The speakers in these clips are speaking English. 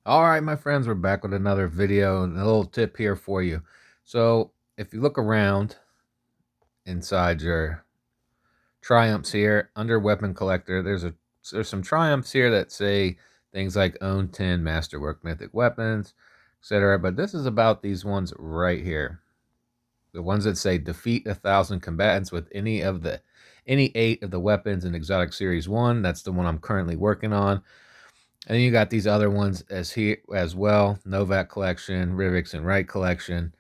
All right, my friends, we're back with another video and a little tip here for you. So, if you look around inside your triumphs here under weapon collector, there's some triumphs here that say things like own 10 masterwork mythic weapons, etc. But this is about these ones right here. The ones that say defeat 1,000 combatants with any 8 of the weapons in Exotic Series 1. That's the one I'm currently working on. And then you got these other ones as well: Novak collection, Rivix and Wright collection,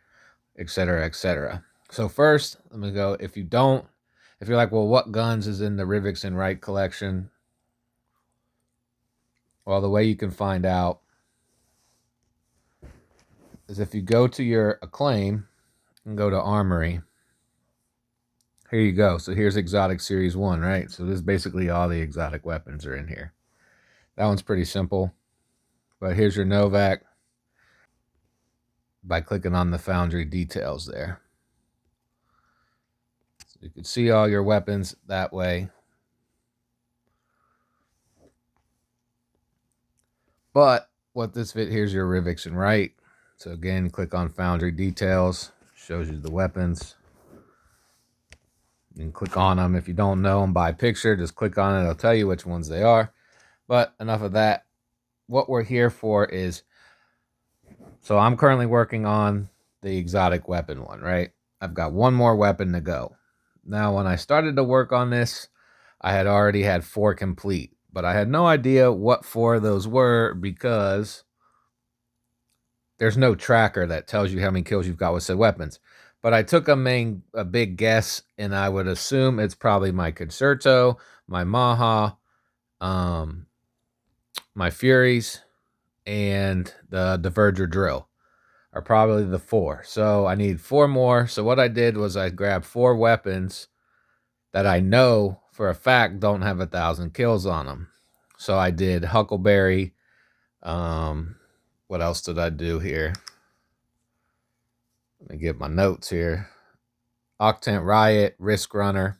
etc., etc. So first, let me go. If you're like, well, what guns is in the Rivix and Wright collection? Well, the way you can find out is if you go to your Acclaim and go to Armory. Here you go. So here's Exotic Series 1, right? So this is basically all the exotic weapons are in here. That one's pretty simple. But here's your Novak by clicking on the Foundry details there. So you can see all your weapons that way. But what this here's your Rivix and Wright. So again, click on Foundry details, shows you the weapons. You can click on them. If you don't know them by picture, just click on it. It'll tell you which ones they are. But enough of that. What we're here for is, so I'm currently working on the exotic weapon one, right? I've got one more weapon to go. Now, when I started to work on this, I had already had 4 complete, but I had no idea what 4 of those were because there's no tracker that tells you how many kills you've got with said weapons. But I took a big guess, and I would assume it's probably my Concerto, my Maha, my Furies, and the Diverger Drill are probably the 4. So I need 4 more. So what I did was I grabbed 4 weapons that I know for a fact don't have 1,000 kills on them. So I did Huckleberry. What else did I do here? Let me get my notes here. Octant Riot, Risk Runner.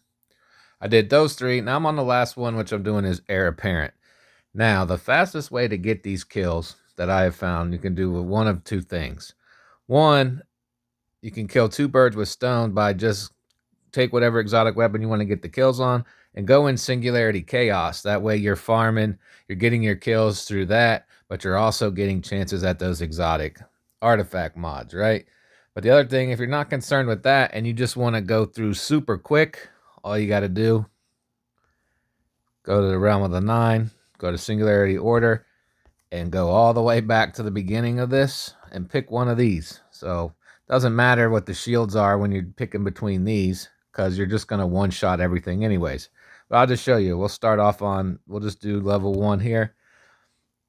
I did those 3. Now I'm on the last one, which I'm doing is Heir Apparent. Now, the fastest way to get these kills that I have found, you can do one of 2 things. One, you can kill 2 birds with stone by just take whatever exotic weapon you want to get the kills on and go in Singularity Chaos. That way you're farming, you're getting your kills through that, but you're also getting chances at those exotic artifact mods, right? But the other thing, if you're not concerned with that and you just want to go through super quick, all you got to do, go to the Realm of the 9, go to Singularity Order, and go all the way back to the beginning of this and pick one of these. So it doesn't matter what the shields are when you're picking between these, because you're just going to one-shot everything anyways. But I'll just show you. We'll just do level 1 here.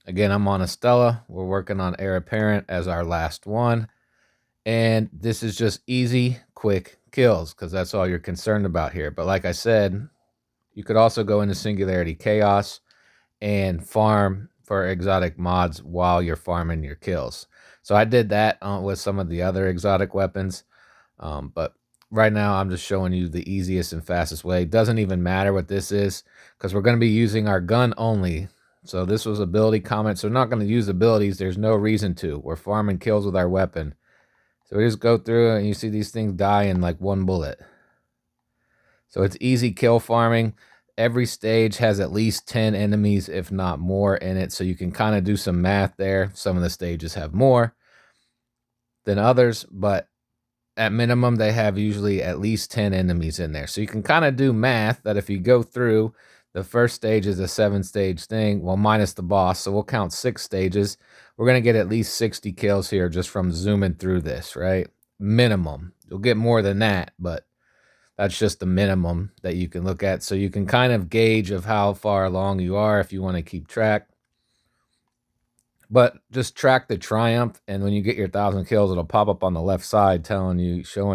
Again, I'm on Estella. We're working on Heir Apparent as our last one. And this is just easy, quick kills, because that's all you're concerned about here. But like I said, you could also go into Singularity Chaos and farm for exotic mods while you're farming your kills. So I did that with some of the other exotic weapons. But right now I'm just showing you the easiest and fastest way. It doesn't even matter what this is, because we're going to be using our gun only. So this was ability comment. So we're not going to use abilities. There's no reason to. We're farming kills with our weapon. So we just go through and you see these things die in like 1 bullet. So it's easy kill farming. Every stage has at least 10 enemies, if not more, in it. So you can kind of do some math there. Some of the stages have more than others, but at minimum, they have usually at least 10 enemies in there. So you can kind of do math that if you go through, the first stage is a 7-stage thing, well, minus the boss. So we'll count 6 stages. We're going to get at least 60 kills here just from zooming through this, right? Minimum. You'll get more than that, but that's just the minimum that you can look at. So you can kind of gauge of how far along you are if you want to keep track. But just track the triumph, and when you get your 1,000 kills, it'll pop up on the left side showing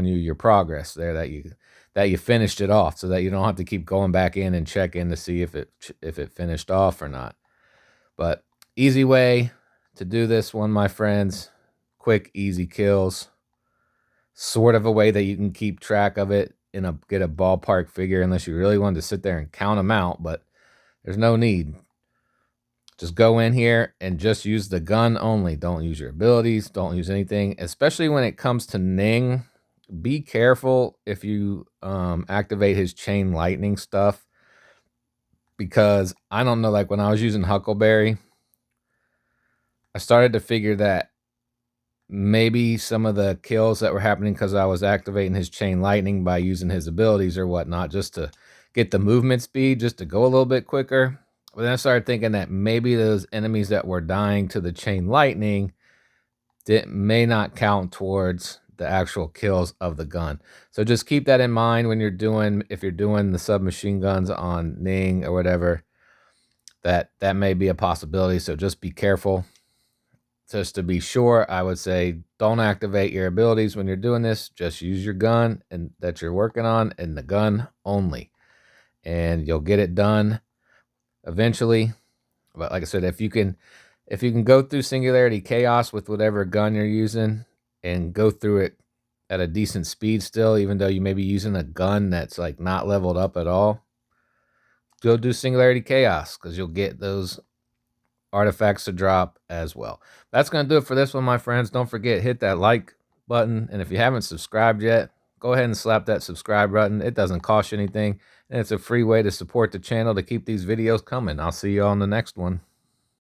you your progress there, that you finished it off, so that you don't have to keep going back in and check in to see if it finished off or not. But easy way to do this one, my friends. Quick, easy kills. Sort of a way that you can keep track of it get a ballpark figure, unless you really wanted to sit there and count them out, but there's no need. Just go in here and just use the gun only. Don't use your abilities. Don't use anything, especially when it comes to Ning. Be careful if you activate his chain lightning stuff, because I don't know, like when I was using Huckleberry, I started to figure that maybe some of the kills that were happening because I was activating his chain lightning by using his abilities or whatnot, just to get the movement speed, just to go a little bit quicker. But then I started thinking that maybe those enemies that were dying to the chain lightning may not count towards the actual kills of the gun. So just keep that in mind when you're doing, if you're doing the submachine guns on Ning or whatever, that may be a possibility. So just be careful. Just to be sure, I would say don't activate your abilities when you're doing this. Just use your gun and that you're working on, and the gun only, and you'll get it done eventually. But like I said, if you can go through Singularity Chaos with whatever gun you're using and go through it at a decent speed still, even though you may be using a gun that's like not leveled up at all, go do Singularity Chaos, because you'll get those artifacts to drop as well. That's going to do it for this one, my friends. Don't forget, hit that like button. And if you haven't subscribed yet, go ahead and slap that subscribe button. It doesn't cost you anything, and it's a free way to support the channel to keep these videos coming. I'll see you on the next one.